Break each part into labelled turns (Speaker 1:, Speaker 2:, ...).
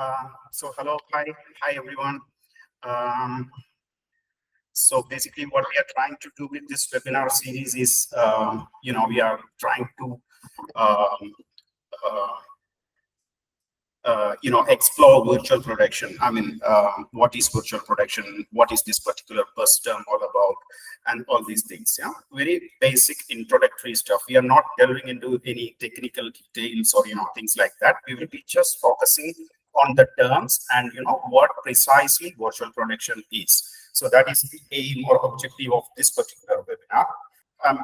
Speaker 1: Hi everyone. Um, so basically, what we are trying to do with this webinar series is, we are trying to, um, explore virtual production. I mean, what is virtual production? What is this particular bus term all about? And all these things. Yeah, very basic introductory stuff. We are not delving into any technical details or things like that. We will be just focusing on the terms and what precisely virtual production is. So that is the aim or objective of this particular webinar.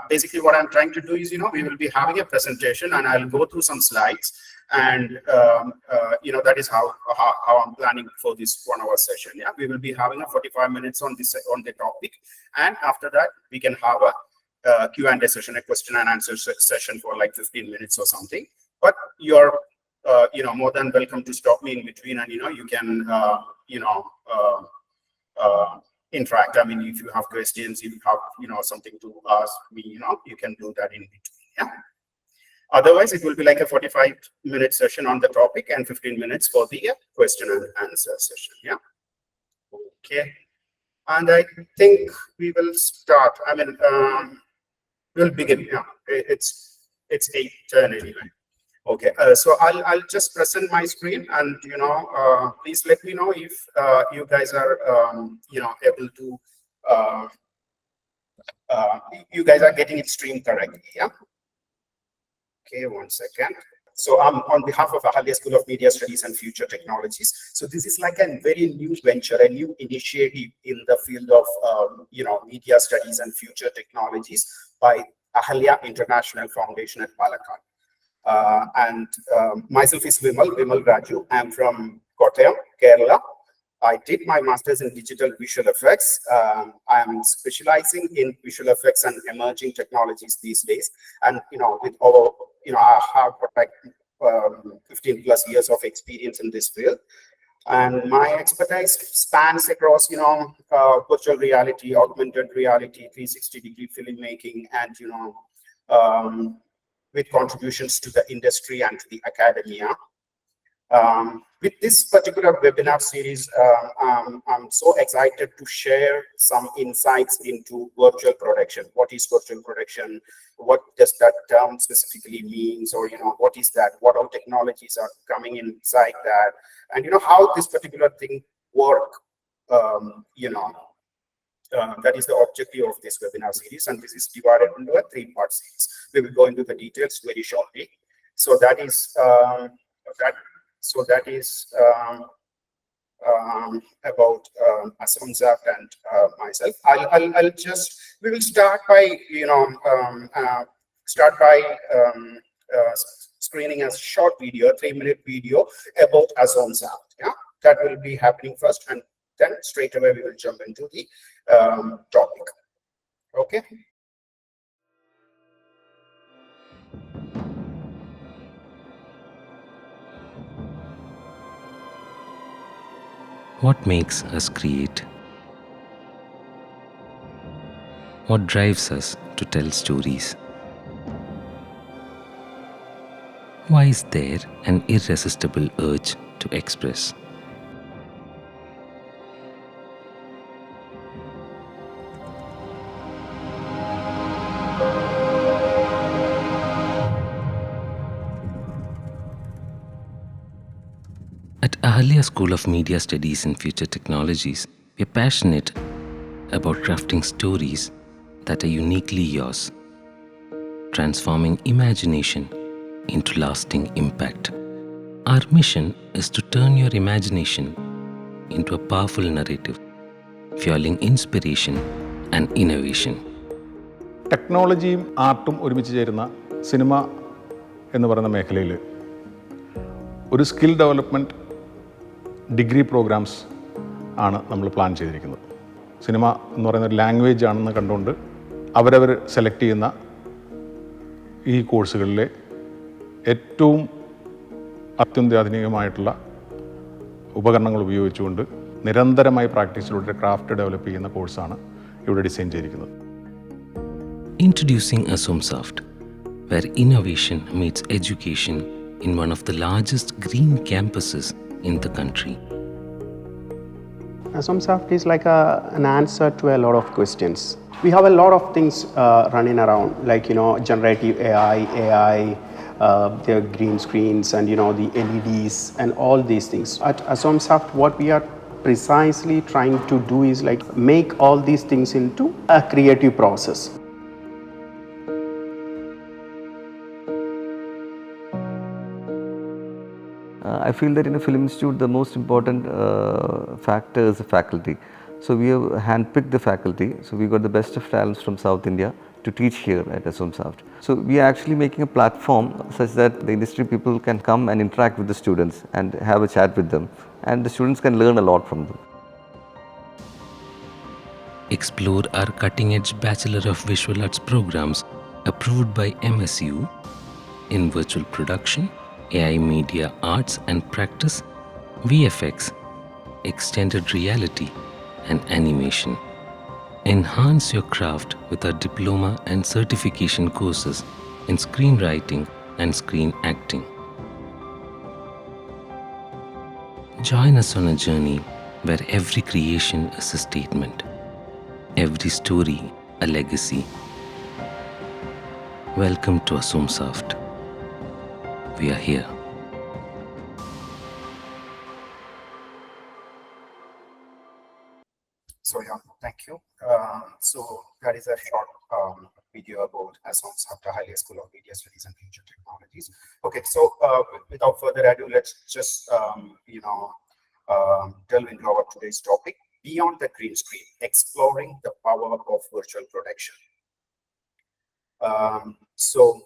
Speaker 1: Basically, what I'm trying to do is, we will be having a presentation, and I'll go through some slides, and that is how I'm planning for this 1 hour session. Yeah, we will be having a 45 minutes on the topic, and after that we can have a Q&A session, a question and answer session for like 15 minutes or something. But you're more than welcome to stop me in between, and you can interact. I mean, if you have questions, if you have something to ask me, you can do that in between. Yeah. Otherwise, it will be like a 45-minute session on the topic and 15 minutes for the question and answer session. Yeah. Okay. And I think we will start. I mean, we'll begin. Yeah. It's 8:10 anyway. Okay, so I'll just present my screen, and please let me know if you guys are able to you guys are getting it streamed correctly. Yeah. Okay, 1 second. So I'm on behalf of Ahalya School of Media Studies and Future Technologies. So this is like a very new venture, a new initiative in the field of media studies and future technologies by Ahalya International Foundation at Palakkad. Myself is Vimal Raju. I'm from Kottayam, Kerala. I did my master's in digital visual effects. I'm specializing in visual effects and emerging technologies these days. And with over I have like 15 plus years of experience in this field. And my expertise spans across virtual reality, augmented reality, 360-degree filmmaking, and with contributions to the industry and to the academia. With this particular webinar series, I'm so excited to share some insights into virtual production. What is virtual production? What does that term specifically means? Or, what is that? What all technologies are coming inside that? And, how this particular thing work, that is the objective of this webinar series, and this is divided into a 3-part series. We will go into the details very shortly. So that is about ASOMSAFT and myself. We will start by screening a short video, a 3-minute video about ASOMSAFT. Yeah, that will be happening first, and then straight away we will jump into the topic. Okay.
Speaker 2: What makes us create? What drives us to tell stories? Why is there an irresistible urge to express? At Ahalya School of Media Studies and Future Technologies, we are passionate about crafting stories that are uniquely yours, transforming imagination into lasting impact. Our mission is to turn your imagination into a powerful narrative, fueling inspiration and innovation.
Speaker 3: ടെക്നോളജിയും ആർട്ടും ഒരുമിച്ച് ചേരുന്ന cinema എന്ന് പറയുന്ന മേഖലയിൽ ഒരു skill development degree programmes ആണ് നമ്മൾ plan ചെയ്തിരിക്കുന്നത്. സിനിമ എന്ന് പറയുന്ന ഒരു ലാംഗ്വേജ് ആണെന്ന് കണ്ടുകൊണ്ട് അവരവർ സെലക്ട് ചെയ്യുന്ന ഈ കോഴ്സുകളിലെ ഏറ്റവും അത്യന്താധുനികമായിട്ടുള്ള ഉപകരണങ്ങൾ ഉപയോഗിച്ചുകൊണ്ട് നിരന്തരമായി പ്രാക്ടീസിലൂടെ ക്രാഫ്റ്റ് ഡെവലപ്പ് ചെയ്യുന്ന കോഴ്സാണ് ഇവിടെ ഡിസൈൻ ചെയ്തിരിക്കുന്നത്.
Speaker 2: Introducing ASOMSAFT, where innovation meets education in one of the largest green campuses in the country.
Speaker 4: ASOMSAFT is like an answer to a lot of questions. We have a lot of things running around, like generative AI, the green screens, and the LEDs and all these things. At ASOMSAFT, what we are precisely trying to do is like make all these things into a creative process.
Speaker 5: I feel that in a film institute, the most important factor is the faculty. So we have handpicked the faculty. So we got the best of talents from South India to teach here at ASOMSAFT. So we are actually making a platform such that the industry people can come and interact with the students and have a chat with them, and the students can learn a lot from them.
Speaker 2: Explore our cutting-edge Bachelor of Visual Arts programs approved by MSU in virtual production, AI media arts and practice, VFX, extended reality, and animation. Enhance your craft with our diploma and certification courses in screenwriting and screen acting. Join us on a journey where every creation is a statement, every story a legacy. Welcome to ASOMSAFT. We are here.
Speaker 1: So yeah, thank you. So that is a short video about ASOMSAFT, High School of Media Studies and Future Technologies. Okay, so without further ado, let's just delve into our today's topic: beyond the green screen, exploring the power of virtual production. So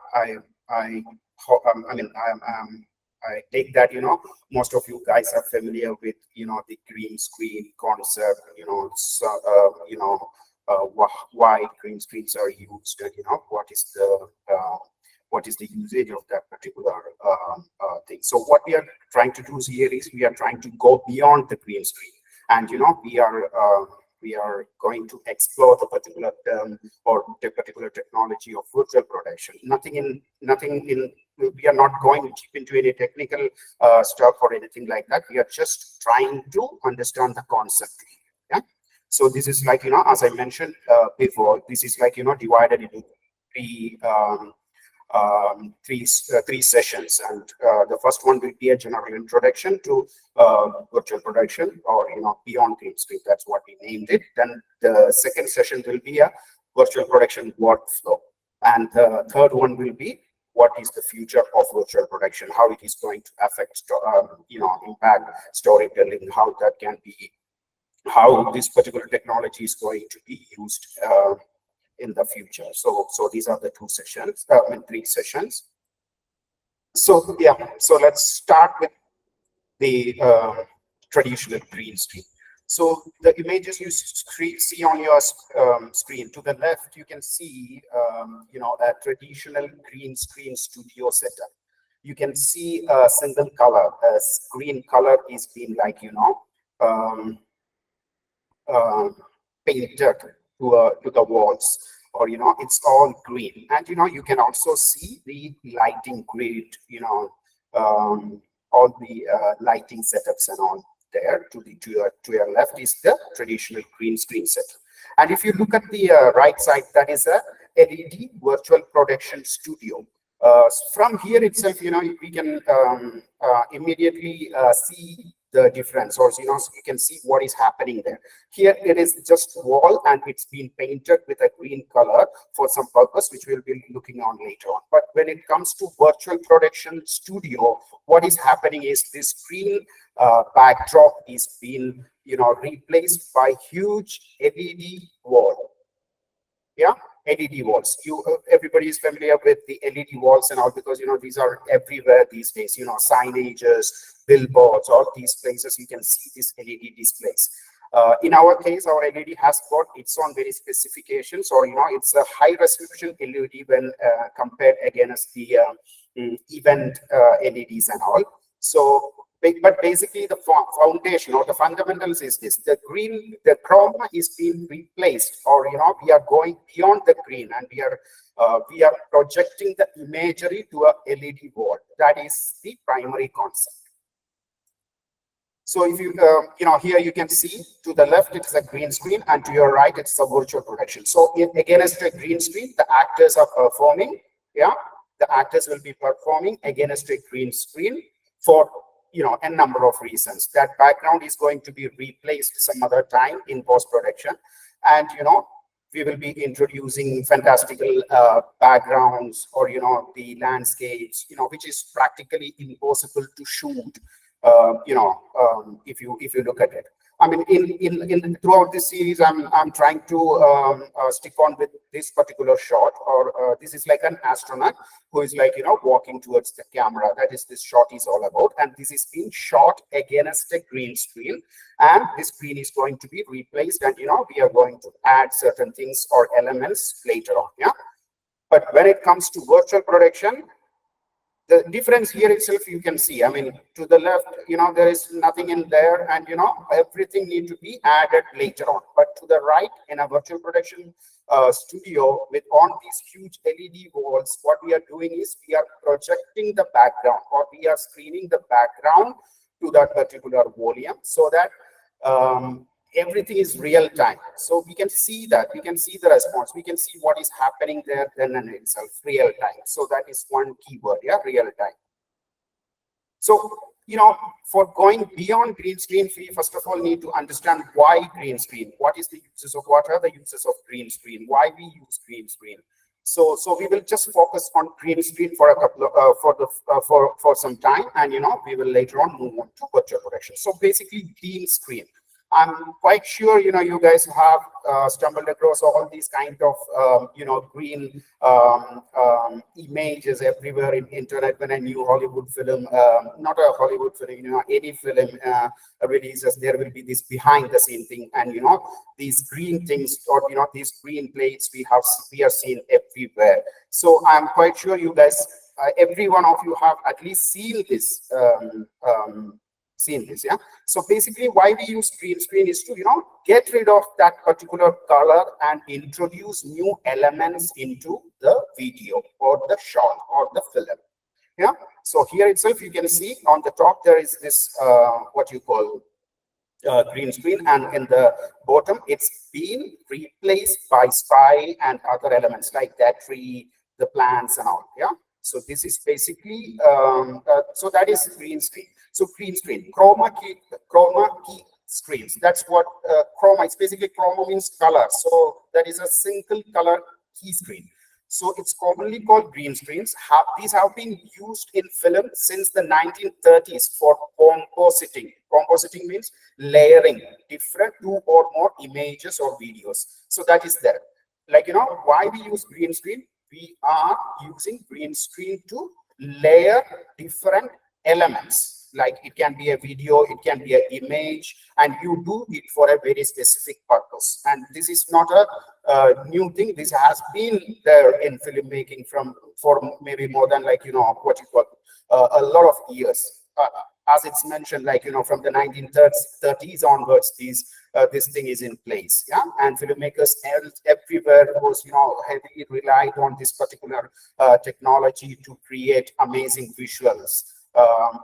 Speaker 1: I take that most of you guys are familiar with the green screen concept. Why green screens are used. What is the usage of that particular thing. So what we are trying to do here is we are trying to go beyond the green screen, and we are going to explore the particular term or the particular technology of virtual production. We are not going deep into any technical stuff or anything like that. We are just trying to understand the concept. Yeah. So this is like, as I mentioned before, this is like, divided into three sessions, and the first one will be a general introduction to virtual production, or beyond green screen. That's what we named it. Then the second session will be a virtual production workflow, and the third one will be what is the future of virtual production, how it is going to affect impact storytelling, how that can be, how this particular technology is going to be used in the future. So these are the three sessions. So yeah, so let's start with the traditional green screen. So the images you see on your screen, to the left, you can see a traditional green screen studio setup. You can see a single color, a green color is being like painted to the walls, or it's all green. And you can also see the lighting grid, all the lighting setups and all there. To your left is the traditional green screen setup. And if you look at the right side, that is a LED virtual production studio. From here itself, we can immediately see the difference, or you can see what is happening there. Here it is just wall, and it's been painted with a green color for some purpose, which we'll be looking on later on. But when it comes to virtual production studio, what is happening is this green backdrop is being replaced by huge LED wall. Yeah, LED walls. Everybody is familiar with the LED walls and all, because these are everywhere these days. Signages, billboards, all these places you can see these LED displays. In our case, our LED has got its own very specifications, or it's a high resolution LED when compared against the event LEDs and all. So, but basically the foundation or the fundamentals is this: the chroma is being replaced, or we are going beyond the green, and we are projecting the imagery to a LED wall. That is the primary concept. So if you, here you can see to the left, it's a green screen, and to your right, it's a virtual production. So against a green screen, the actors are performing. Yeah, the actors will be performing against a green screen for, a number of reasons. That background is going to be replaced some other time in post-production. And, we will be introducing fantastical backgrounds, or, the landscapes, which is practically impossible to shoot. If you look at it, I mean, in throughout this series, I'm trying to stick on with this particular shot, or this is like an astronaut who is like, walking towards the camera. That is this shot is all about, and this is being shot against a green screen, and this screen is going to be replaced, and we are going to add certain things or elements later on. Yeah, but when it comes to virtual production, the difference here itself, you can see, I mean, to the left, there is nothing in there, and, everything needs to be added later on. But to the right, in a virtual production studio with on these huge LED walls, what we are doing is we are projecting the background, or we are screening the background to that particular volume, so that everything is real time. So we can see that, we can see the response, we can see what is happening there then and itself, real time. So that is one keyword, yeah, real time. So, for going beyond green screen, we first of all need to understand why green screen, what is the uses of, what are the uses of green screen, why we use green screen. So we will just focus on green screen for a couple of, for some time, and we will later on move on to virtual production. So basically, green screen. I'm quite sure, you guys have stumbled across all these kind of, green images everywhere in internet when a new Hollywood film, not a Hollywood film, any film releases, there will be this behind the scene thing. And, these green things, or, these green plates we are seeing everywhere. So I'm quite sure you guys, every one of you have at least seen this, yeah. So basically, why we use green screen is to get rid of that particular color and introduce new elements into the video or the shot or the film. Yeah. So here itself, you can see on the top there is this what you call green screen, and in the bottom it's been replaced by spy and other elements like that tree, the plants and all. Yeah. So this is basically so that is green screen. So green screen, chroma key screens. That's what chroma is. Basically, chroma means color. So that is a single color key screen. So it's commonly called green screens. These have been used in film since the 1930s for compositing. Compositing means layering different two or more images or videos. So that is there. Like, why we use green screen? We are using green screen to layer different elements. Like it can be a video, it can be an image, and you do it for a very specific purpose. And this is not a new thing. This has been there in filmmaking for maybe more than what you call a lot of years. As it's mentioned, from the 1930s onwards, this thing is in place. Yeah, and filmmakers everywhere was heavily relied on this particular technology to create amazing visuals.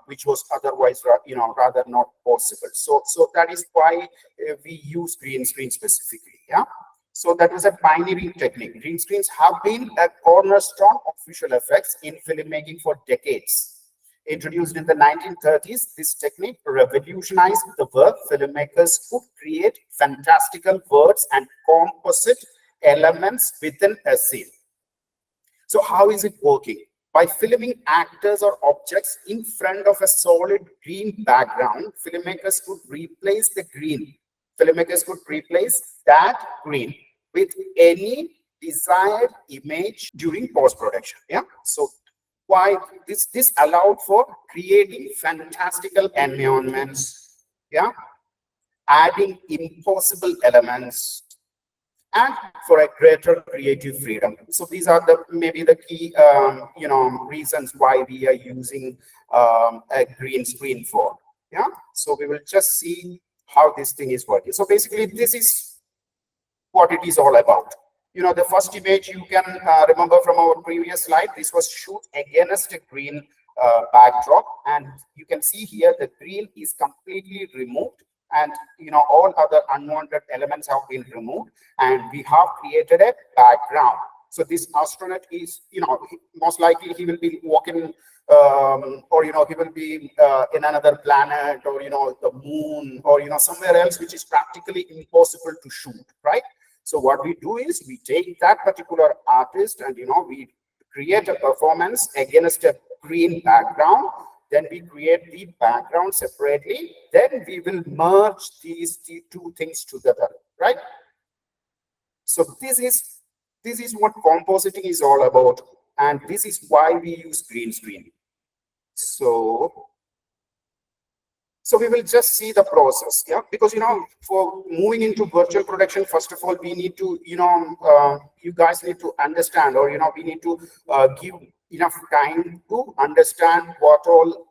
Speaker 1: Which was otherwise, rather not possible. So that is why we use green screen specifically. Yeah. So that was a pioneering technique. Green screens have been a cornerstone of visual effects in filmmaking for decades. Introduced in the 1930s, this technique revolutionized the work. Filmmakers could create fantastical words and composite elements within a scene. So how is it working? By filming actors or objects in front of a solid green background, filmmakers could replace the green. Filmmakers could replace that green with any desired image during post-production. Yeah. So why this allowed for creating fantastical environments, yeah, adding impossible elements, and for a greater creative freedom. So these are maybe the key reasons why we are using a green screen for. Yeah. So we will just see how this thing is working. So basically, this is what it is all about. The first image you can remember from our previous slide. This was shoot against a green backdrop, and you can see here the green is completely removed, and all other unwanted elements have been removed, and we have created a background. So this astronaut is, most likely he will be walking, or he will be in another planet, or the moon, or somewhere else which is practically impossible to shoot, right? So what we do is we take that particular artist and we create a performance against a green background. Then we create the background separately. Then we will merge these two things together, right? So this is what compositing is all about, and this is why we use green screen. So we will just see the process, yeah, because for moving into virtual production, first of all, we need to you guys need to understand, or we need to give enough time to understand what all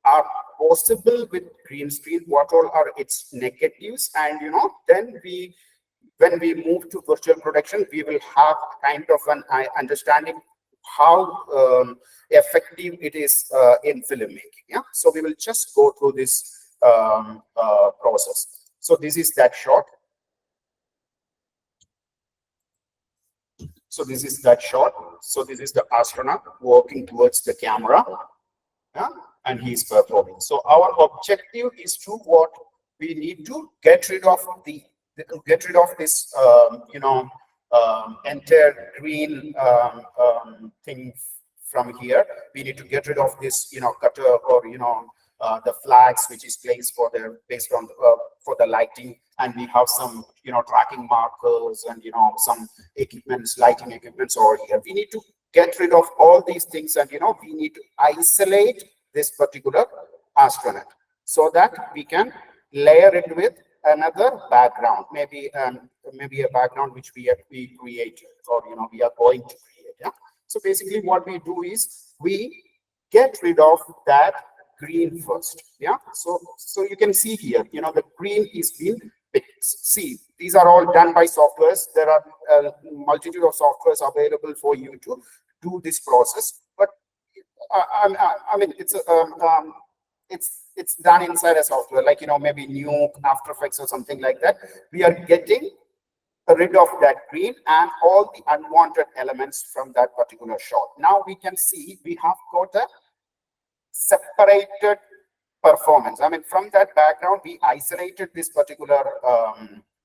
Speaker 1: are possible with green screen, what all are its negatives, and then when we move to virtual production, we will have kind of an understanding how effective it is in filmmaking. Yeah, so we will just go through this process. So this is that shot. So this is that shot. So this is the astronaut walking towards the camera, yeah, and he's performing. So our objective is to what we need to get rid of this entire green thing from here. We need to get rid of this cutter, or the flags which is placed based on for the lighting, and we have some tracking markers and some equipments, lighting equipments over here. We need to get rid of all these things, and we need to isolate this particular astronaut so that we can layer it with another background, maybe a background which we created, or we are going to create. Yeah. So basically what we do is we get rid of that green first. Yeah. So you can see here, the green is being picked. See, these are all done by softwares. There are a multitude of softwares available for you to do this process, but I mean it's done inside a software, like maybe Nuke, After Effects, or something like that. We are getting rid of that green and all the unwanted elements from that particular shot. Now we can see we have got a separated performance. I mean, from that background, we isolated this particular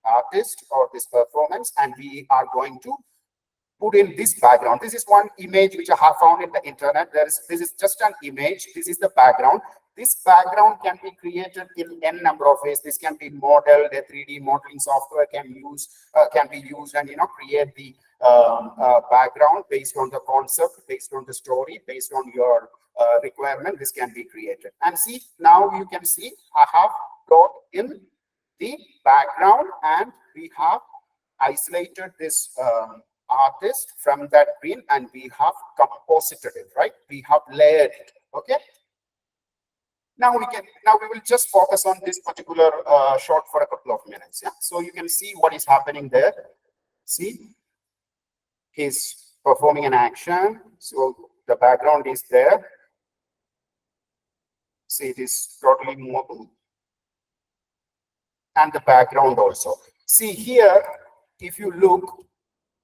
Speaker 1: artist or this performance, and we are going to put in this background. This is one image which I have found in the internet. This is just an image. This is the background. This background can be created in n number of ways. This can be modeled. A 3D modeling software can be used and create the background based on the concept, based on the story, based on your requirement. This can be created. And see, now you can see I have got in the background, and we have isolated this artist from that green, and we have composited it, right? We have layered it. Okay. Now we will just focus on this particular shot for a couple of minutes. Yeah. So you can see what is happening there. See, he's performing an action. So the background is there. See, it is totally movable. And the background also. See here, if you look,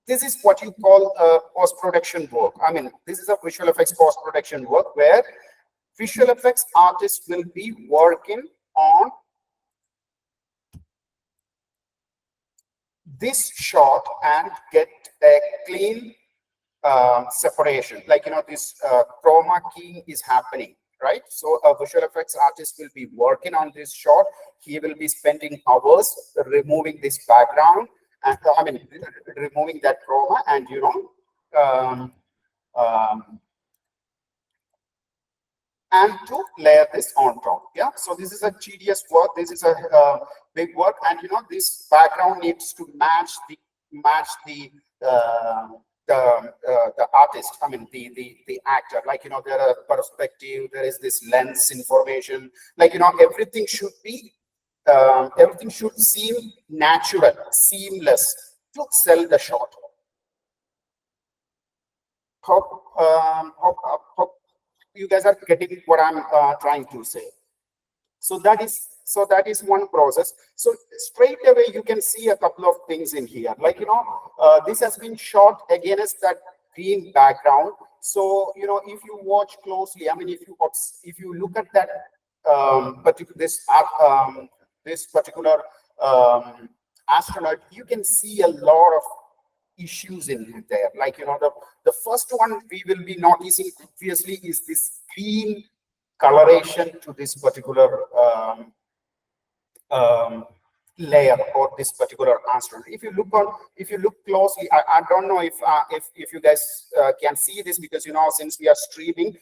Speaker 1: this is what you call post-production work. I mean, this is a visual effects post-production work where visual effects artists will be working on this shot and get a clean separation. Like, this chroma keying is happening, right? So a visual effects artist will be working on this shot. He will be spending hours removing this background, and removing that chroma, and and to layer this on top. Yeah, so this is a tedious work. This is a big work, and this background needs to match the artist. I mean the actor. Like there are perspective. There is this lens information. Like everything should be. Everything should seem natural, seamless to sell the shot. Hope you guys are getting what I'm trying to say. So that is one process. So straight away you can see a couple of things in here, like this has been shot against that green background. So if you watch closely, I mean, if you look at that this particular astronaut, you can see a lot of issues in there. Like the first one we will be noticing obviously is this green coloration to this particular layer or this particular astronaut. If you look closely, I don't know if you guys can see this, because since we are streaming,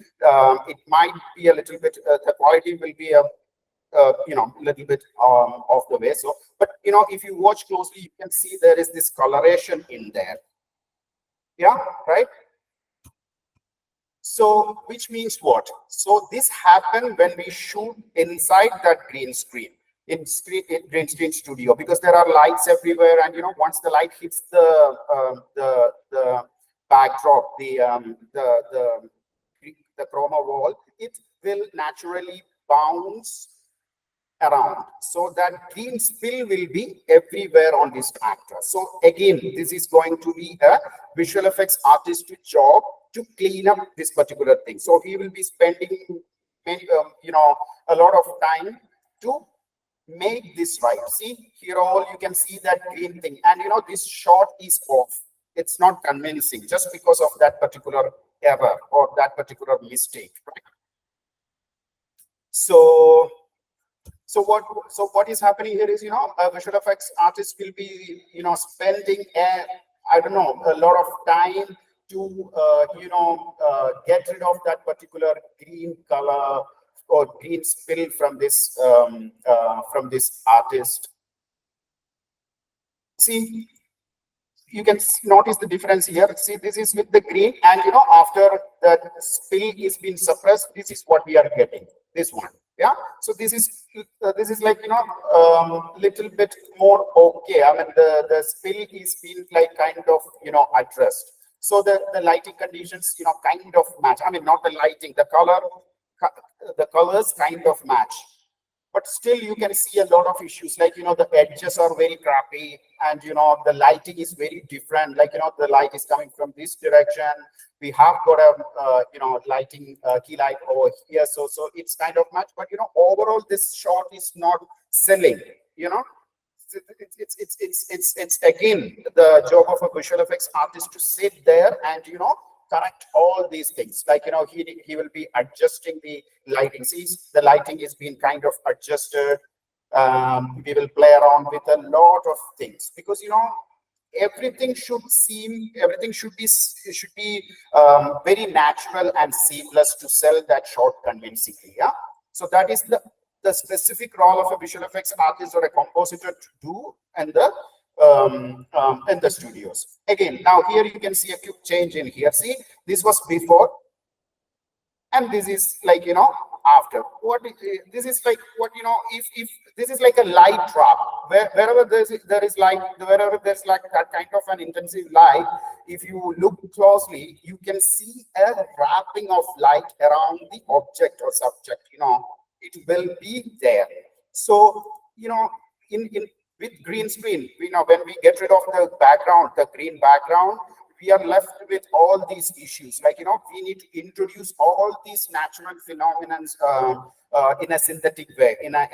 Speaker 1: it might be a little bit the quality will be a little bit off the way. So, but if you watch closely, you can see there is this coloration in there. Yeah, right. So, which means what? So this happened when we shoot inside that green screen in green screen studio, because there are lights everywhere, and once the light hits the backdrop, the chroma wall, it will naturally bounce around, so that green spill will be everywhere on this actor. So again, this is going to be a visual effects artist job to clean up this particular thing. So he will be spending a lot of time to make this right. See here, all you can see that green thing, and this shot is off. It's not convincing just because of that particular error or that particular mistake, right? So what is happening here is, a visual effects artist will be, spending I don't know, a lot of time to, get rid of that particular green color or green spill from this artist. See, you can notice the difference here. See, this is with the green, and after that spill is being suppressed, this is what we are getting. This one. Yeah, so this is like little bit more okay. I mean, the spill is being like kind of addressed. So the lighting conditions kind of match. I mean, not the lighting, the colors kind of match. But still, you can see a lot of issues, like the edges are very crappy, and the lighting is very different. Like the light is coming from this direction. We have got a lighting key light over here, so it's kind of match. But overall, this shot is not selling. It's again the job of a visual effects artist to sit there and correct all these things. Like he will be adjusting the lighting. See, the lighting is being kind of adjusted. We will play around with a lot of things, because everything should be very natural and seamless to sell that shot convincingly. Yeah, so that is the specific role of a visual effects artist or a compositor to do, and in the studios. Again, now here you can see a quick change in here. See, this was before, and this is like after. This is like what if this is like a light trap, wherever there is light, wherever there's like that kind of an intensive light, if you look closely, you can see a wrapping of light around the object or subject. It will be there. So in with green screen, when we get rid of the background, the green background, we are left with all these issues. Like we need to introduce all these natural phenomena in a synthetic way, in a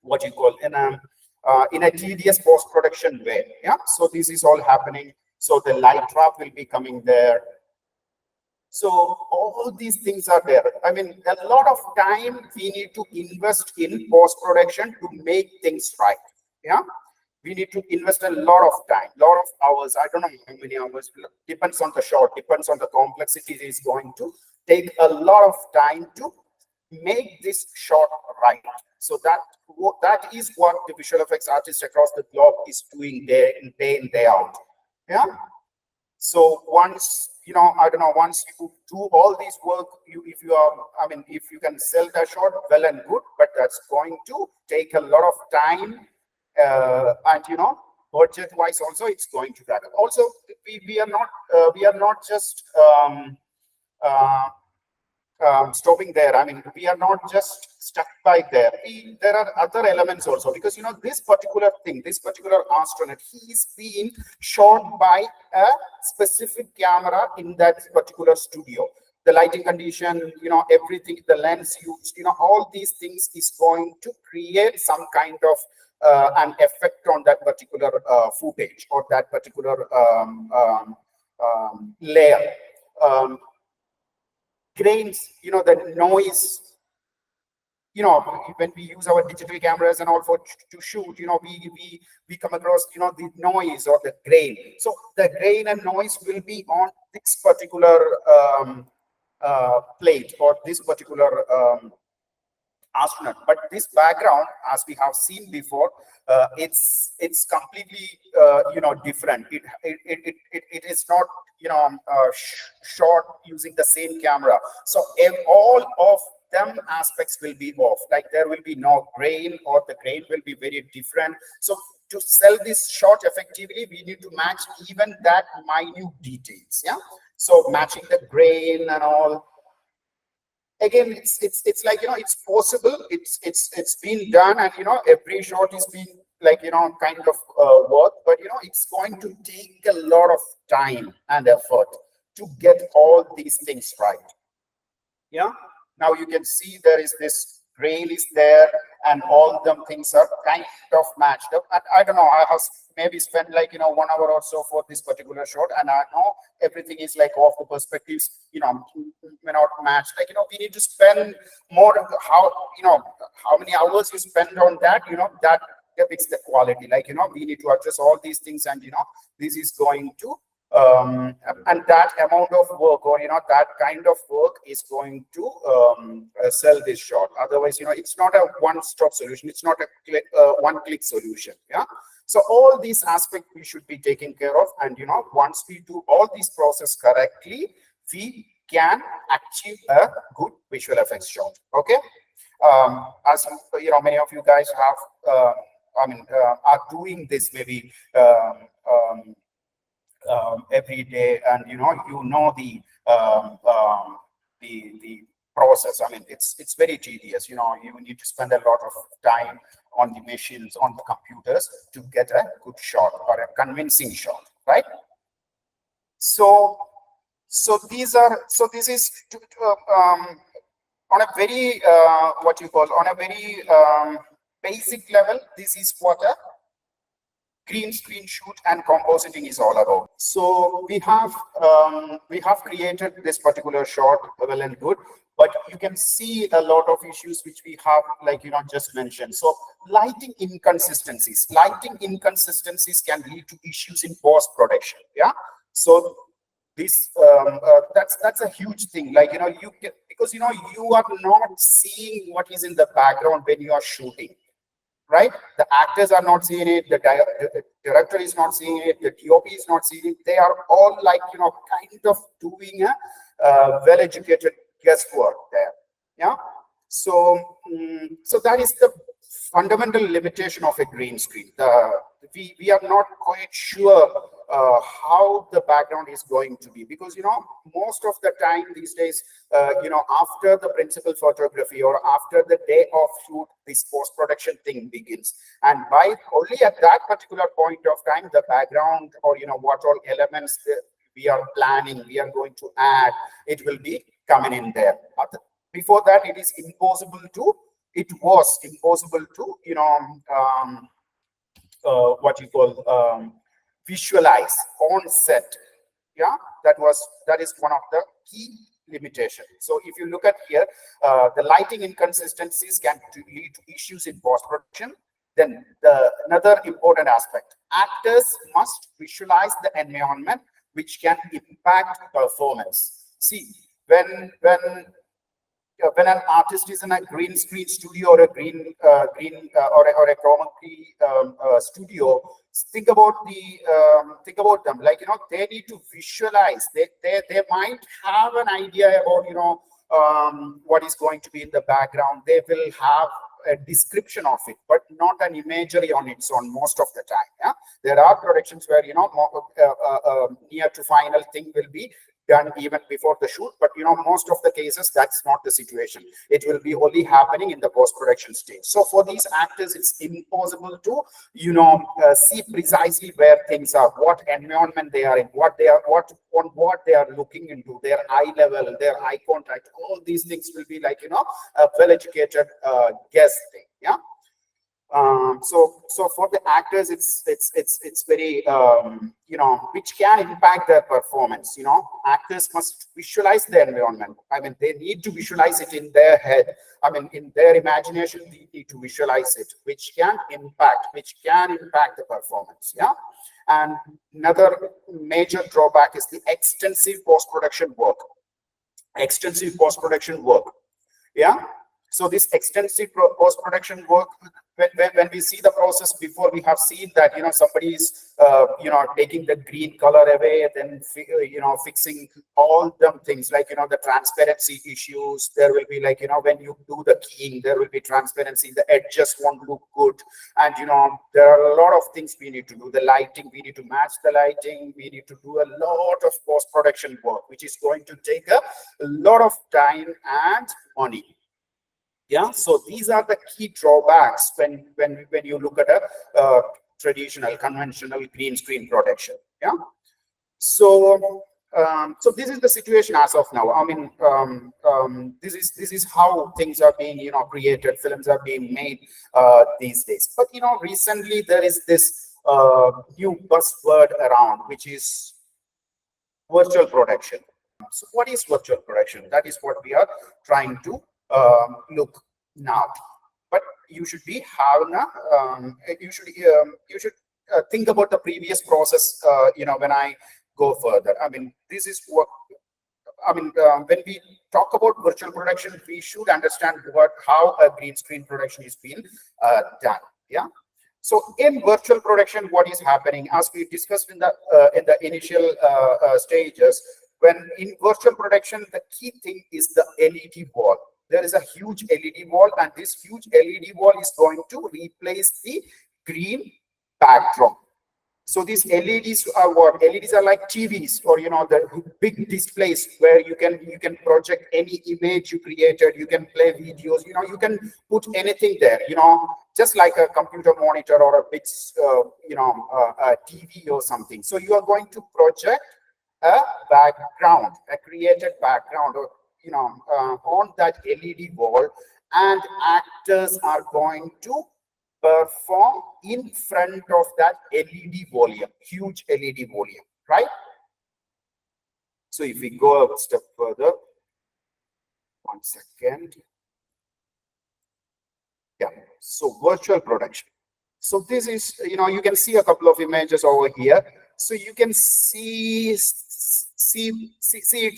Speaker 1: what you call in a tedious post-production way. Yeah, so this is all happening. So the light trap will be coming there. So all these things are there. I mean, a lot of time we need to invest in post-production to make things right. Yeah, we need to invest a lot of time, lot of hours. I don't know how many hours, depends on the shot, depends on the complexity. It is going to take a lot of time to make this shot right. So that is what the visual effects artist across the globe is doing day in, day out. Yeah. So once I don't know, once you do all this work, if you can sell that shot, well and good, but that's going to take a lot of time, and budget wise also it's going to that. Also, we are not just stopping there. I mean, we are not just stuck by there. There are other elements also, because this particular thing, this particular astronaut, he's been shot by a specific camera in that particular studio. The lighting condition, everything, the lens used, all these things is going to create some kind of an effect on that particular footage or that particular layer. Grains, the noise, when we use our digital cameras and all to shoot, we come across, the noise or the grain. So the grain and noise will be on this particular plate or this particular astronaut. But this background, as we have seen before, it's completely different. It is not shot using the same camera. So all of them aspects will be off. Like there will be no grain, or the grain will be very different. So to sell this shot effectively, we need to match even that minute details. Yeah. So matching the grain and all. Again, it's like, it's possible. It's been done, and every shot is being like, kind of work, but it's going to take a lot of time and effort to get all these things right. Yeah. Now you can see there is this grain is there, and all them things are kind of matched up. And I don't know, I have maybe spent like 1 hour or so for this particular shot, and I know everything is like off, the perspectives may not match. Like we need to spend more. How many hours you spend on that, that depicts the quality. Like we need to adjust all these things, and this is going to and that amount of work, or that kind of work is going to sell this shot. Otherwise, it's not a one-stop solution. It's not a one-click solution. Yeah. So all these aspects we should be taking care of, and once we do all these process correctly, we can achieve a good visual effects shot. Okay. As many of you guys have, are doing this maybe every day, and the process. I mean, it's very tedious. You need to spend a lot of time on the machines, on the computers, to get a good shot or a convincing shot, right? So this is on a very on a very basic level. This is what a green screen shoot and compositing is all about. So we have created this particular shot, well and good, but you can see a lot of issues which we have, like just mentioned. So lighting inconsistencies can lead to issues in post production. Yeah. So this that's a huge thing. Like you can, because you are not seeing what is in the background when you are shooting. Right? The actors are not seeing it, the director is not seeing it, the DOP is not seeing it. They are all like, kind of doing a well-educated guesswork there. Yeah. So, so that is the fundamental limitation of a green screen. We are not quite sure how the background is going to be, because most of the time these days, after the principal photography or after the day of shoot, this post-production thing begins, and by only at that particular point of time, the background, or what all elements we are planning, we are going to add, it will be coming in there. Before that, it was impossible to visualize on set. Yeah, that is one of the key limitations. So if you look at here, the lighting inconsistencies can lead to issues in post-production. Then another important aspect, actors must visualize the environment, which can impact performance. See, when an artist is in a green screen studio or a green or a chroma key studio, think about them. Like they need to visualize. They might have an idea about what is going to be in the background. They will have a description of it, but not an imagery on its own most of the time. Yeah, there are productions where near to final thing will be done even before the shoot, but most of the cases that's not the situation. It will be only happening in the post-production stage. So for these actors, it's impossible to see precisely where things are, what environment they are in, what they are looking into, their eye level, their eye contact. All these things will be like a well-educated guess thing. Yeah. So for the actors, it's very which can impact their performance. Actors must visualize the environment. I mean, they need to visualize it in their head. I mean, in their imagination, they need to visualize it, which can impact the performance. Yeah. And another major drawback is the extensive post-production work. Yeah. So this extensive post-production work, when we see the process before, we have seen that somebody is taking the green color away, then fixing all them things like the transparency issues. There will be like when you do the keying, there will be transparency. The edges won't look good, and there are a lot of things we need to do. The lighting, we need to match the lighting. We need to do a lot of post-production work, which is going to take a lot of time and money. Yeah, so these are the key drawbacks when you look at a traditional, conventional green screen production. Yeah, so this is the situation as of now. I mean, this is how things are being created, films are being made these days. But recently there is this new buzzword around, which is virtual production. So what is virtual production? That is what we are trying to look now. But you should be having you should think about the previous process when I go further. I mean, this is what when we talk about virtual production, we should understand how a green screen production is being done. Yeah. So in virtual production, what is happening, as we discussed in the initial stages, when in virtual production, the key thing is the LED wall. There is a huge LED wall, and this huge LED wall is going to replace the green backdrop. So these LEDs are what? LEDs are like TVs, or the big displays where you can project any image you created. You can play videos. You can put anything there. Just like a computer monitor or a big a TV or something. So you are going to project a background, a created background, or on that LED wall, and actors are going to perform in front of that LED volume, huge LED volume, right? So if we go a step further, 1 second. Yeah, so virtual production. So this is, you can see a couple of images over here. So you can see it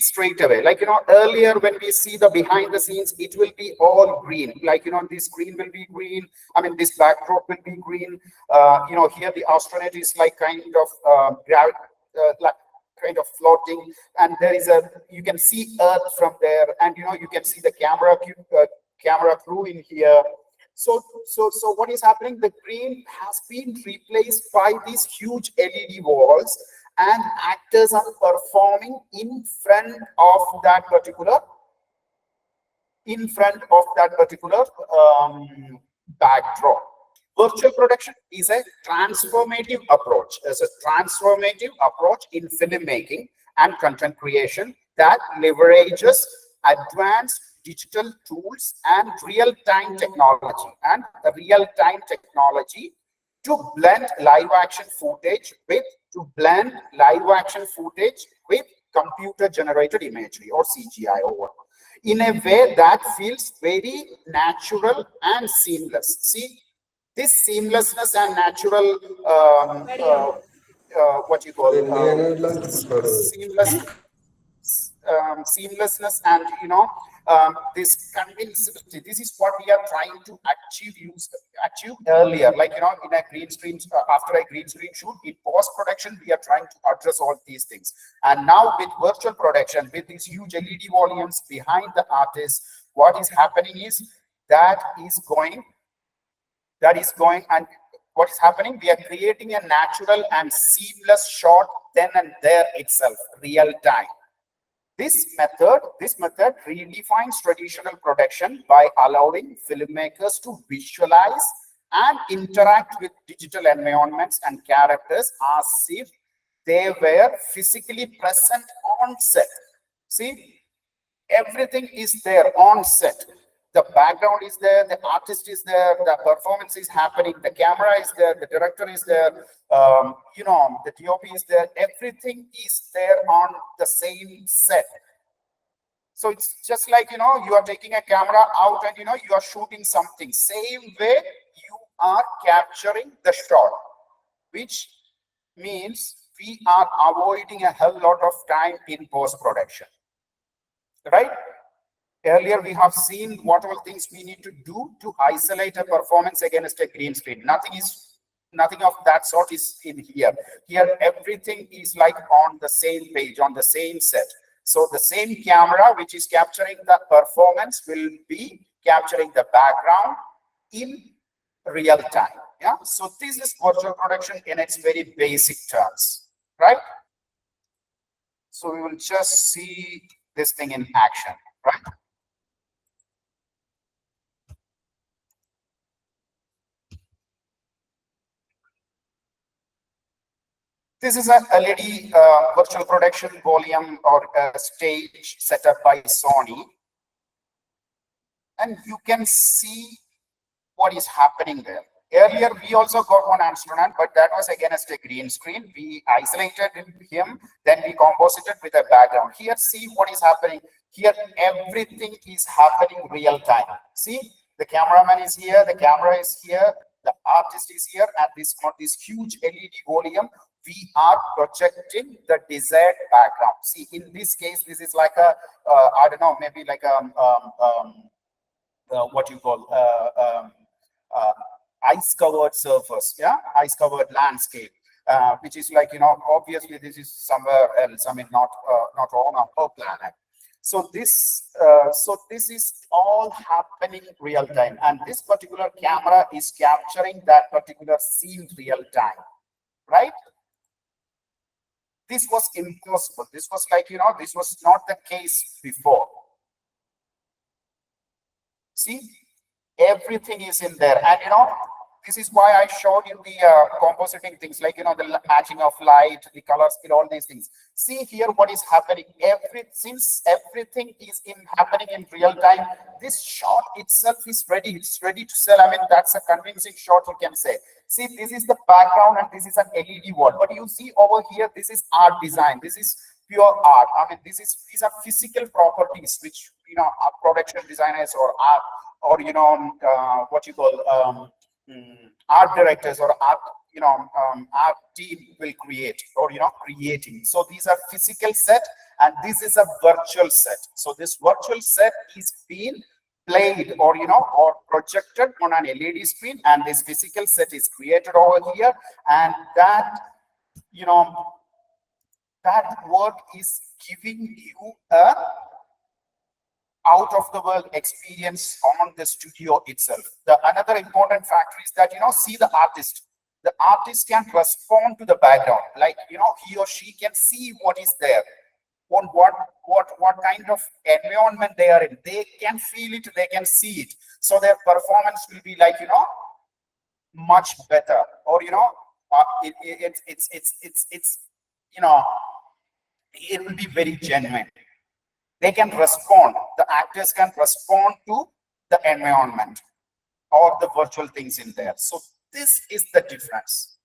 Speaker 1: straight away. Like, earlier when we see the behind the scenes, it will be all green. Like, this screen will be green. I mean, this backdrop will be green. Here the astronaut is like kind of like kind of floating, and there is you can see Earth from there, and you can see the camera crew in here. So what is happening? The green has been replaced by these huge LED walls, and actors are performing in front of that particular backdrop. Virtual production is a transformative approach. It's a transformative approach in filmmaking and content creation that leverages advanced digital tools and real-time technology to blend live action footage with computer generated imagery, or CGI, in a way that feels very natural and seamless. See, this seamlessness and natural what you call seamlessness and this convincingly, this is what we are trying to achieve earlier. Like, in a green screen, after a green screen shoot, in post production, we are trying to address all these things. And now with virtual production, with these huge LED volumes behind the artist, what is happening is that is going, and what is happening, we are creating a natural and seamless shot then and there itself, real time. This method redefines traditional production by allowing filmmakers to visualize and interact with digital environments and characters as if they were physically present on set. See, everything is there on set. The background is there, the artist is there, the performance is happening, the camera is there, the director is there, the DOP is there, everything is there on the same set. So it's just like, you are taking a camera out and, you are shooting something. Same way you are capturing the shot, which means we are avoiding a hell lot of time in post-production, right? Earlier, we have seen what all things we need to do to isolate a performance against a green screen. Nothing of that sort is in here. Here, everything is like on the same page, on the same set. So the same camera, which is capturing the performance, will be capturing the background in real time. Yeah. So this is virtual production in its very basic terms, right? So we will just see this thing in action, right? This is a LED virtual production volume or a stage set up by Sony. And you can see what is happening there. Earlier, we also got one astronaut, but that was against a green screen. We isolated him, then we composited with a background. Here, see what is happening. Here, everything is happening real time. See, the cameraman is here, the camera is here, the artist is here, and this huge LED volume, we are projecting the desired background. See, in this case, this is like a, I don't know, maybe like what you call ice-covered surface, yeah, ice-covered landscape, which is like, obviously this is somewhere else. I mean, not on our planet. So this is all happening real time, and this particular camera is capturing that particular scene real time, right? This was impossible. This was like, this was not the case before. See, everything is in there. And, this is why I showed you the compositing things, like, the matching of light, the colors, all these things. See here what is happening. Since everything is happening in real time, this shot itself is ready. It's ready to sell. I mean, that's a convincing shot, you can say. See, this is the background and this is an LED wall. But you see over here, this is art design. This is pure art. I mean, these are physical properties which, our production designers or art, or, what you call art directors or art, art team will create, or, creating. So these are physical set, and this is a virtual set. So this virtual set is being played or, or projected on an LED screen, and this physical set is created over here, and that, that work is giving you a out of the world experience on the studio itself. Another important factor is that, see the artist. The artist can respond to the background, like, he or she can see what is there, on what kind of environment they are in. They can feel it, they can see it. So their performance will be like, much better, or, it's it will be very genuine. They can respond, the actors can respond to the environment or the virtual things in there. So this is the difference.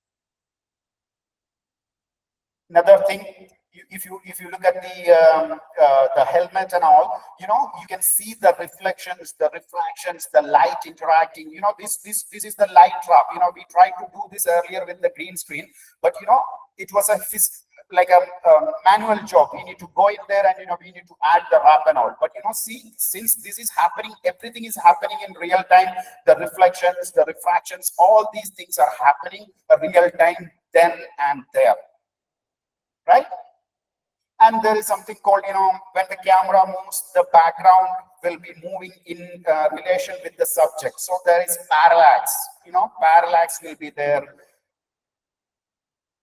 Speaker 1: Another thing, if you look at the helmet and all, you can see the reflections, the refractions, the light interacting. This is the light trap. We tried to do this earlier with the green screen, but it was a like a manual job. We need to go in there and we need to add the wrap and all. But see, since this is happening, everything is happening in real time. The reflections, the refractions, all these things are happening in real time then and there, right? And there is something called, when the camera moves, the background will be moving in relation with the subject. So there is parallax. Parallax will be there.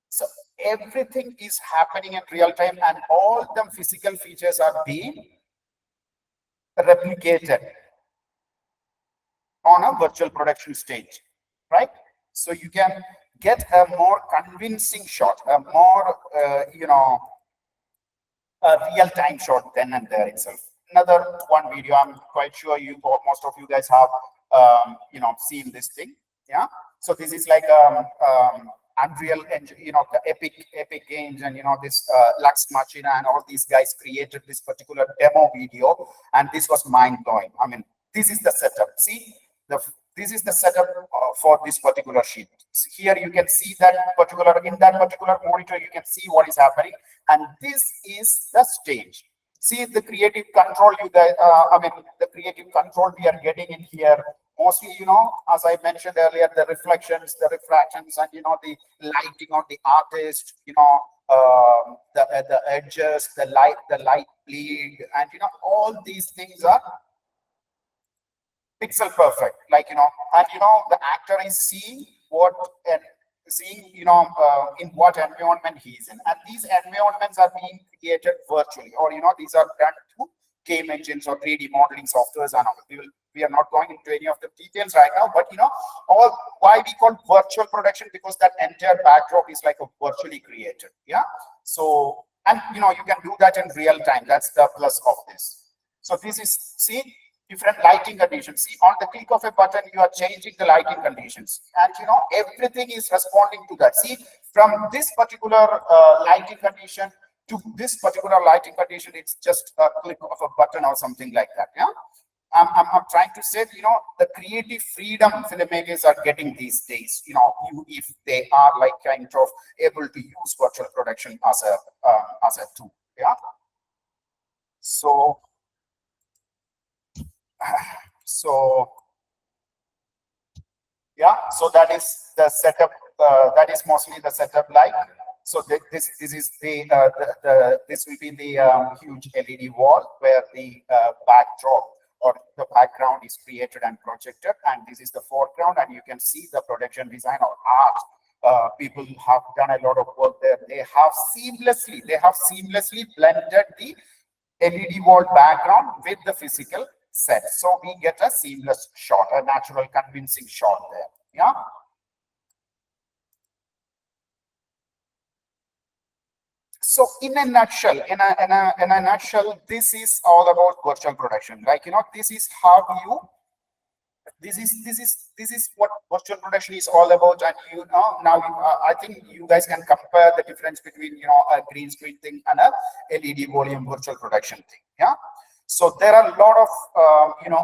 Speaker 1: So everything is happening in real time, and all the physical features are being replicated on a virtual production stage, right? So you can get a more convincing shot, a more, a real-time shot then and there itself. Another one video, I'm quite sure most of you guys have, seen this thing. Yeah. So this is like Unreal Engine, the Epic Games, and this Lux Machina and all these guys created this particular demo video, and this was mind blowing. I mean, this is the setup. See, this is the setup for this particular sheet. So here you can see that in that particular monitor, you can see what is happening, and this is the stage. See the creative control the creative control we are getting in here. Mostly, as I mentioned earlier, the reflections, the refractions, and the lighting of the artist, the edges, the light bleed, and all these things are pixel perfect. Like and the actor is seeing in what environment he's in, and these environments are being created virtually, or these are done through game engines or 3D modeling softwares and all. We are not going into any of the details right now, but why we call virtual production, because that entire backdrop is like a virtually created. Yeah. So, and you can do that in real time. That's the plus of this. So this is, see, different lighting conditions. See, on the click of a button, you are changing the lighting conditions, and everything is responding to that. See, from this particular lighting condition to this particular lighting condition, it's just a click of a button or something like that. Yeah. I'm trying to say, the creative freedom filmmakers are getting these days, if they are like kind of able to use virtual production as a tool. Yeah. So yeah, so that is the setup. That is mostly the setup. Like, so this is this will be the huge LED wall where the backdrop or the background is created and projected, and this is the foreground, and you can see the production design or art. People have done a lot of work there. They have seamlessly blended the LED wall background with the physical set, so we get a seamless shot, a natural, convincing shot there. Yeah. So in a nutshell, this is all about virtual production. Like, this is how this is what virtual production is all about. And now I think you guys can compare the difference between a green screen thing and a LED volume virtual production thing. Yeah. So there are a lot of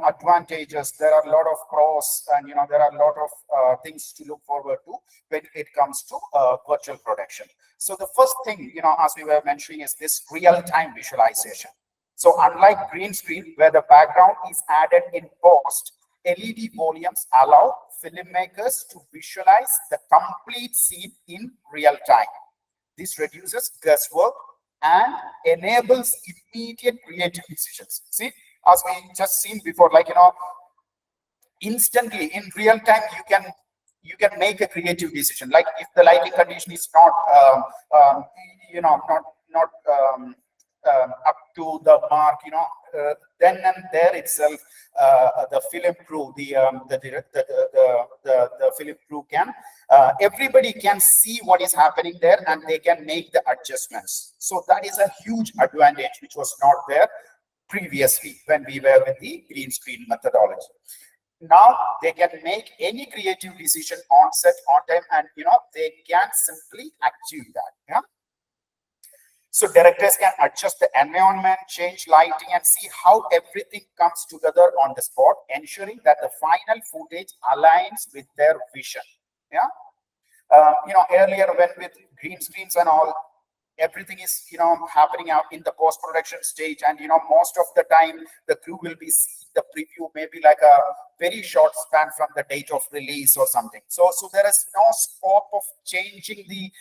Speaker 1: advantages, there are a lot of pros, and there are a lot of things to look forward to when it comes to virtual production. So the first thing, as we were mentioning, is this real-time visualization. So unlike green screen, where the background is added in post, LED volumes allow filmmakers to visualize the complete scene in real time. This reduces guesswork and enables immediate creative decisions. See, as we just seen before, like, instantly in real time, you can make a creative decision. Like, if the lighting condition is not up to the mark, then and there itself, the film crew, the film crew can, everybody can see what is happening there, and they can make the adjustments. So that is a huge advantage, which was not there previously when we were with the green screen methodology. Now they can make any creative decision on set, on time, and they can simply achieve that. Yeah. So directors can adjust the environment, change lighting, and see how everything comes together on the spot, ensuring that the final footage aligns with their vision. Yeah. Earlier when with green screens and all, everything is happening out in the post-production stage, and most of the time the crew will be seeing the preview maybe like a very short span from the date of release or something. So there is no scope of changing the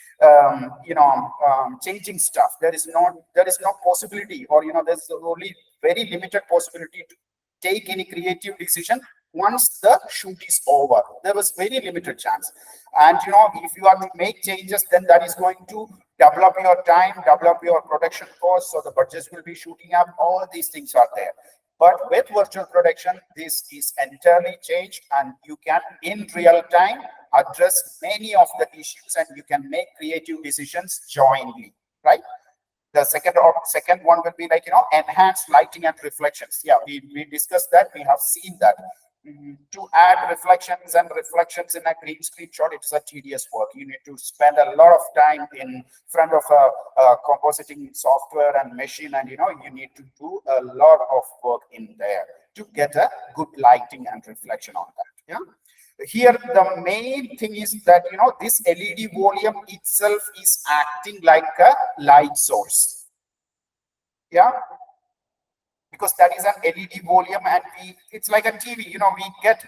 Speaker 1: changing stuff. There is no possibility, or there's only very limited possibility to take any creative decision once the shoot is over. There was very limited chance. And if you have to make changes, then that is going to develop your time, develop your production costs, so the budgets will be shooting up. All these things are there. But with virtual production, this is entirely changed, and you can in real time address many of the issues, and you can make creative decisions jointly, right? The second one will be like, enhanced lighting and reflections. Yeah, we discussed that. We have seen that. To add reflections in a green screen shot, it's a tedious work. You need to spend a lot of time in front of a compositing software and machine, and you need to do a lot of work in there to get a good lighting and reflection on that. Yeah. Here, the main thing is that this LED volume itself is acting like a light source. Yeah. Because that is an LED volume, and it's like a TV, we get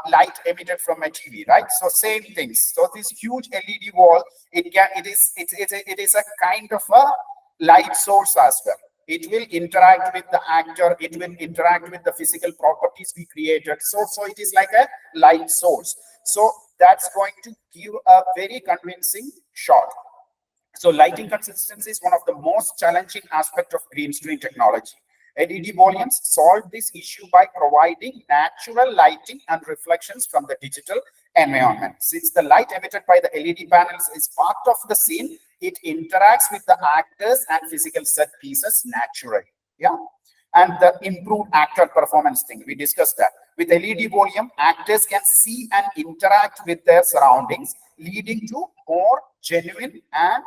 Speaker 1: light emitted from a TV, right? So same things. So this huge LED wall, it is a kind of a light source as well. It will interact with the actor, it will interact with the physical properties we created. So it is like a light source. So that's going to give a very convincing shot. So lighting consistency is one of the most challenging aspects of green screen technology. LED volumes solve this issue by providing natural lighting and reflections from the digital environment. Since the light emitted by the LED panels is part of the scene, it interacts with the actors and physical set pieces naturally. Yeah. And the improved actor performance thing, we discussed that. With LED volume, actors can see and interact with their surroundings, leading to more genuine and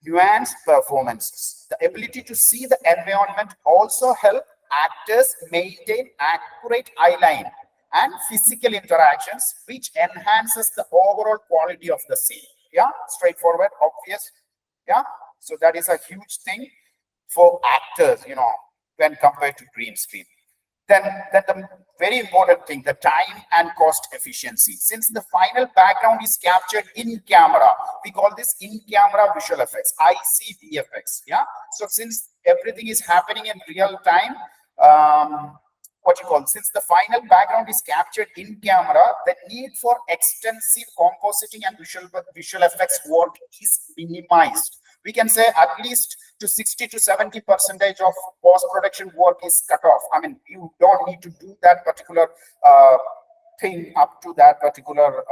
Speaker 1: nuanced performances. The ability to see the environment also help actors maintain accurate eye line and physical interactions, which enhances the overall quality of the scene. Yeah, straightforward, obvious. Yeah, so that is a huge thing for actors, when compared to green screen. Then the very important thing, the time and cost efficiency. Since the final background is captured in camera, we call this in-camera visual effects, ICVFX. Yeah. So since everything is happening in real time, since the final background is captured in camera, the need for extensive compositing and visual effects work is minimized. We can say at least to 60 to 70% of post-production work is cut off. I mean, you don't need to do that particular thing up to that particular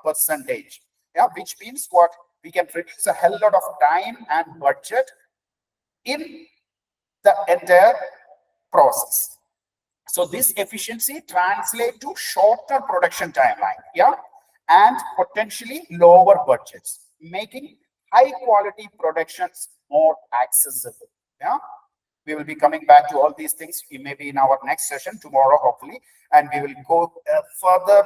Speaker 1: percentage. Yeah, which means what? We can reduce a hell lot of time and budget in the entire process. So this efficiency translates to shorter production timeline, yeah, and potentially lower budgets, making high quality productions more accessible. Yeah, we will be coming back to all these things. We may be in our next session tomorrow, hopefully, and we will go further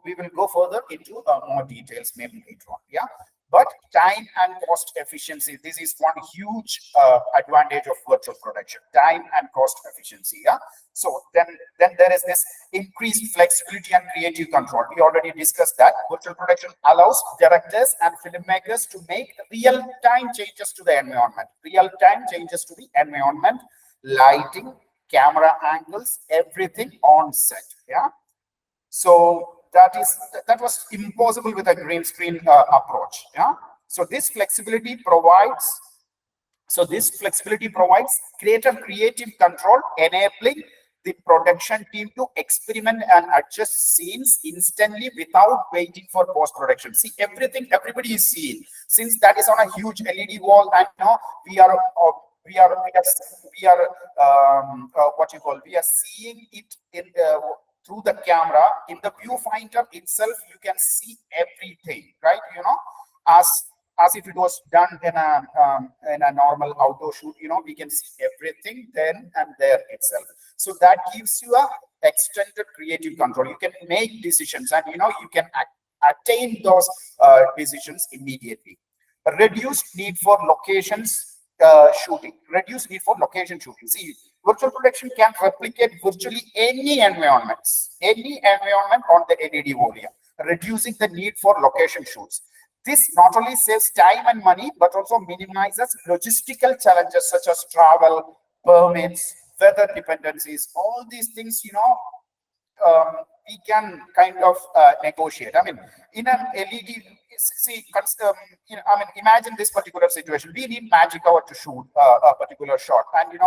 Speaker 1: we will go further into more details maybe later on. Yeah, but time and cost efficiency, this is one huge advantage of virtual production, time and cost efficiency. Yeah, so then there is this increased flexibility and creative control. We already discussed that. Virtual production allows directors and filmmakers to make real-time changes to the environment, lighting, camera angles, everything on set. Yeah, so that was impossible with a green screen approach. Yeah, so this flexibility provides greater creative control, enabling the production team to experiment and adjust scenes instantly without waiting for post-production. See, everybody is seeing, since that is on a huge LED wall, and we are seeing it in through the camera. In the viewfinder itself, you can see everything, right? As if it was done in a normal outdoor shoot. We can see everything then and there itself. So that gives you a extended creative control. You can make decisions, and you can attain those decisions immediately. A reduced need for location shooting. See, virtual production can replicate virtually any environment on the LED volume, reducing the need for location shoots. This not only saves time and money, but also minimizes logistical challenges such as travel, permits, weather dependencies, all these things, we can kind of negotiate. I mean, in an LED, see, I mean, imagine this particular situation. We need magic hour to shoot a particular shot, and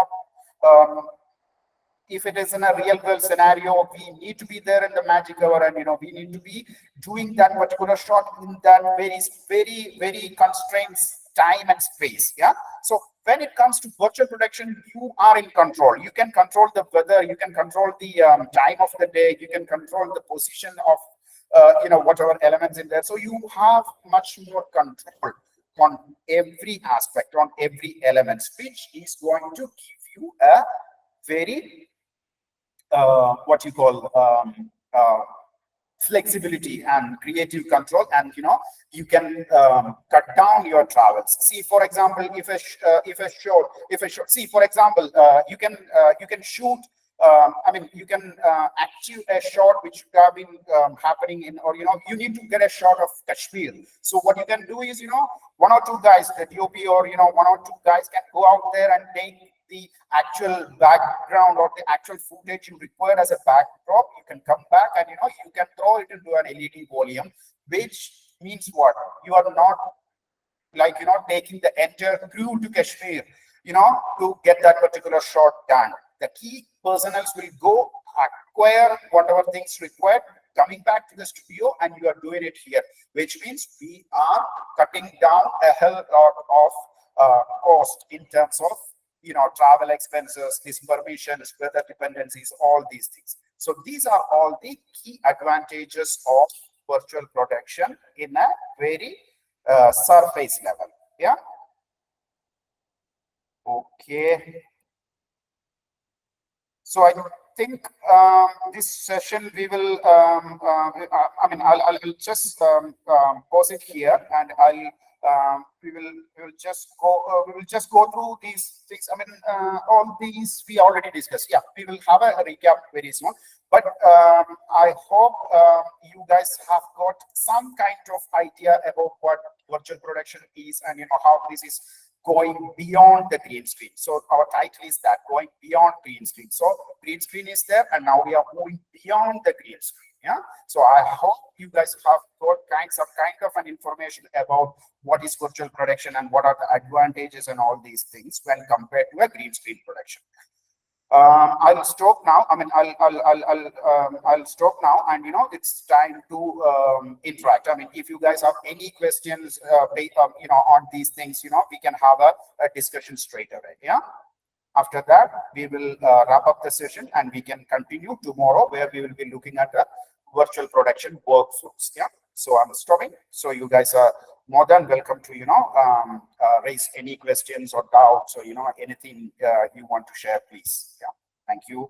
Speaker 1: if it is in a real world scenario, we need to be there in the magic hour, and we need to be doing that particular shot in that very constrained time and space. Yeah. So when it comes to virtual production, you are in control. You can control the weather, you can control the time of the day, you can control the position of whatever elements in there. So you have much more control on every aspect, on every element, which is going to give you a very what you call flexibility and creative control, and you can cut down your travels. See, for example, if a shot, see, for example, you can shoot. I mean, you can achieve a shot which should have been happening in, or you need to get a shot of Kashmir. So what you can do is, one or two guys, the DOP, or one or two guys can go out there and take the actual background or the actual footage you require as a backdrop. You can come back and you can throw it into an LED volume, which means what? You are not like taking the entire crew to Kashmir to get that particular shot done. The key personnel will go acquire whatever things required, coming back to the studio, and you are doing it here, which means we are cutting down a hell lot of cost in terms of travel expenses, these permissions, weather dependencies, all these things. So these are all the key advantages of virtual production in a very surface level. Yeah. Okay. So I think this session we will. I mean, I'll just pause it here, and we will just go through these things. I mean, all these we already discussed. Yeah, we will have a recap very soon. But I hope you guys have got some kind of idea about what virtual production is, and how this is going beyond the green screen. So our title is that, going beyond green screen. So green screen is there, and now we are moving beyond the green screen. Yeah. So I hope you guys have got some kind of an information about what is virtual production and what are the advantages and all these things when compared to a green screen production. I'll stop now. I mean, I'll stop now, and it's time to interact. I mean, if you guys have any questions, on these things, we can have a discussion straight away. Yeah. After that, we will wrap up the session, and we can continue tomorrow, where we will be looking at the virtual production workflows. Yeah. So I'm stopping. So you guys are more than welcome to raise any questions or doubts, or anything you want to share, please. Yeah. Thank you.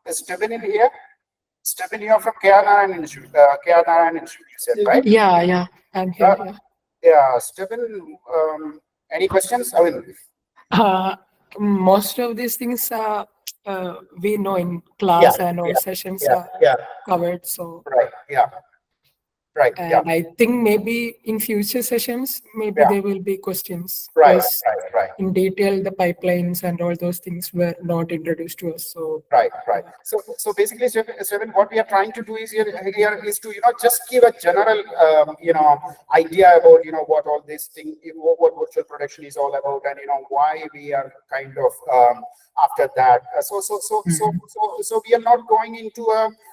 Speaker 1: Is Stephen in here? Stephen, you are from KR Institute. KR Institute, you said, right?
Speaker 6: Yeah, I'm here.
Speaker 1: Yeah, Stephen. Any questions? I mean,
Speaker 6: most of these things we know in class, and all sessions are covered. So
Speaker 1: right, yeah, right,
Speaker 6: and I think maybe in future sessions, maybe there will be questions.
Speaker 1: Right.
Speaker 6: In detail, the pipelines and all those things were not introduced to us. So
Speaker 1: right. So basically, Stephen, what we are trying to do is here is to just give a general idea about what all this thing, what virtual production is all about, and why we are kind of after that. So we are not going into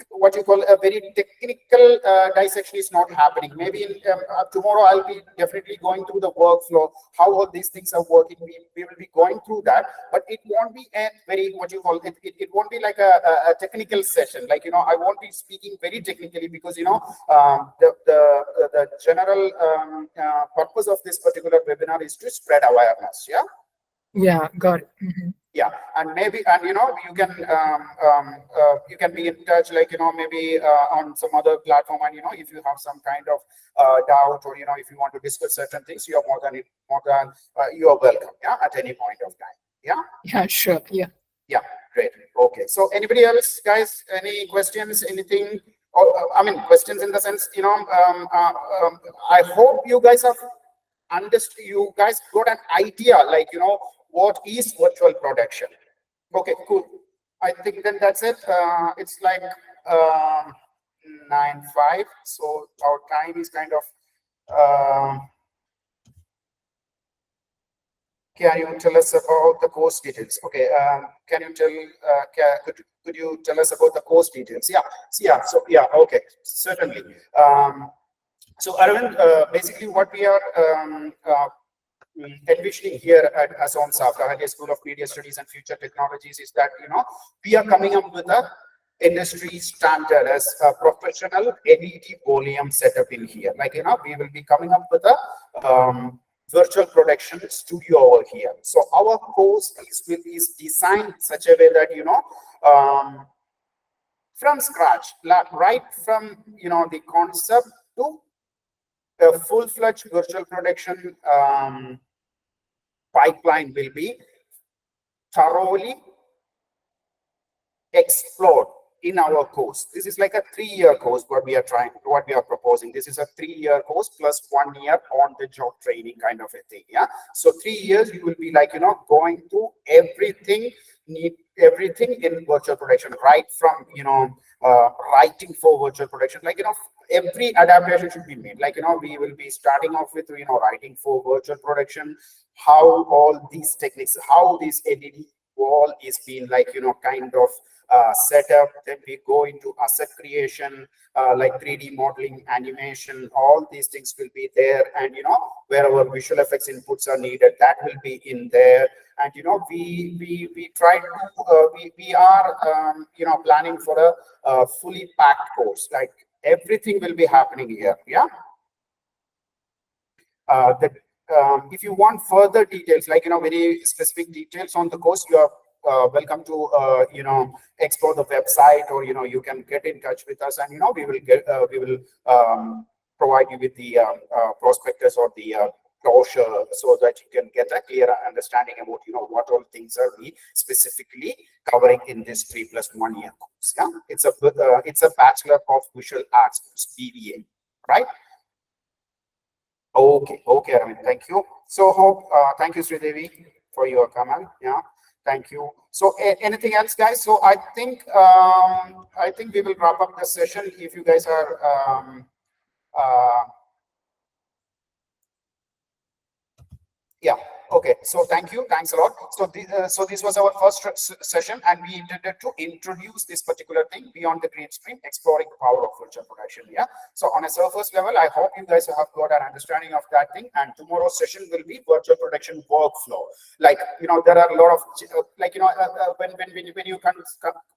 Speaker 1: what you call a very technical dissection is not happening. Maybe tomorrow I'll be definitely going through the workflow, how all these things are working. We will be going through that, but it won't be a very what you call it won't be like a technical session. Like I won't be speaking very technically, because the general purpose of this particular webinar is to spread awareness. Yeah.
Speaker 6: Yeah, got it.
Speaker 1: Yeah, and maybe, and you can be in touch, like maybe on some other platform, and if you have some kind of doubt, or if you want to discuss certain things, you are more than you are welcome. Yeah, at any point of time. Yeah.
Speaker 6: Yeah, sure. Yeah.
Speaker 1: Yeah, great. Okay. So anybody else, guys? Any questions? Anything? Or I mean, questions in the sense, I hope you guys have understand, you guys got an idea, like, what is virtual production. Okay, cool. I think then that's it. It's like 9:05, so our time is kind of. Can you tell us about the course details? Okay, can you tell? Could you tell us about the course details? Yeah. So yeah, okay, certainly. So Arvind, basically what we are envisioning here at ASOMSAFT, India School of Media Studies and Future Technologies, is that we are coming up with a industry standard as a professional LED volume setup in here. Like we will be coming up with a virtual production studio over here. So our course is designed in such a way that from scratch, right from the concept to a full-fledged virtual production pipeline will be thoroughly explored in our course. This is like a 3-year course, what we are proposing. This is a 3-year course plus 1 year on-the-job training kind of a thing. Yeah. So 3 years you will be like, going through everything in virtual production, right from, writing for virtual production, like, every adaptation should be made. Like, we will be starting off with, writing for virtual production, how all these techniques, how this LED wall is being like, kind of set up. Then we go into asset creation, like 3D modeling, animation, all these things will be there. And, wherever visual effects inputs are needed, that will be in there. And, we try to, we are, planning for a fully packed course, like everything will be happening here. Yeah. If you want further details, like, very specific details on the course, you are welcome to, explore the website, or, you can get in touch with us, and, we will provide you with the prospectus or the brochure, so that you can get a clear understanding about, what all things are we specifically covering in this 3+1 year course. Yeah, it's a Bachelor of Visual Arts course, BVA, right? Okay, Arvind, thank you. So, thank you, Sridevi, for your comment. Yeah, thank you. So, anything else, guys? So, I think we will wrap up the session. If you guys are yeah. Okay. So thank you. Thanks a lot. So this was our first session, and we intended to introduce this particular thing beyond the green screen, exploring the power of virtual production. Yeah. So on a surface level, I hope you guys have got an understanding of that thing. And tomorrow's session will be virtual production workflow. Like, there are a lot of like,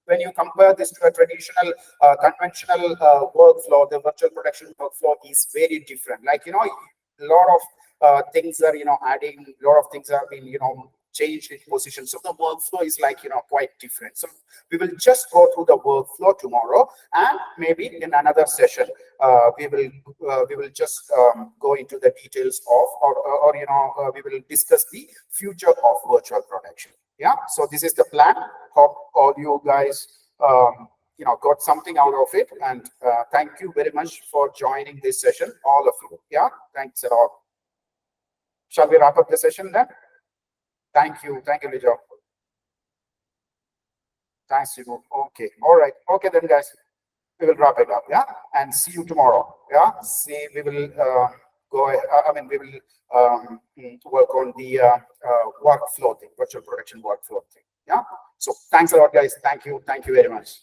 Speaker 1: when you compare this to a traditional conventional workflow, the virtual production workflow is very different. Like, a lot of things are adding, a lot of things are being changed in position, so the workflow is like quite different. So we will just go through the workflow tomorrow, and maybe in another session we will just go into the details of, or we will discuss the future of virtual production. Yeah, so this is the plan. Hope all you guys got something out of it, and thank you very much for joining this session, all of you. Yeah, thanks a lot. Shall we wrap up the session then? Thank you, Lijo. Thanks, Sibu. Okay, all right. Okay then, guys, we will wrap it up. Yeah, and see you tomorrow. Yeah, we will we will work on the workflow thing, virtual production workflow thing. Yeah. So thanks a lot, guys. Thank you very much.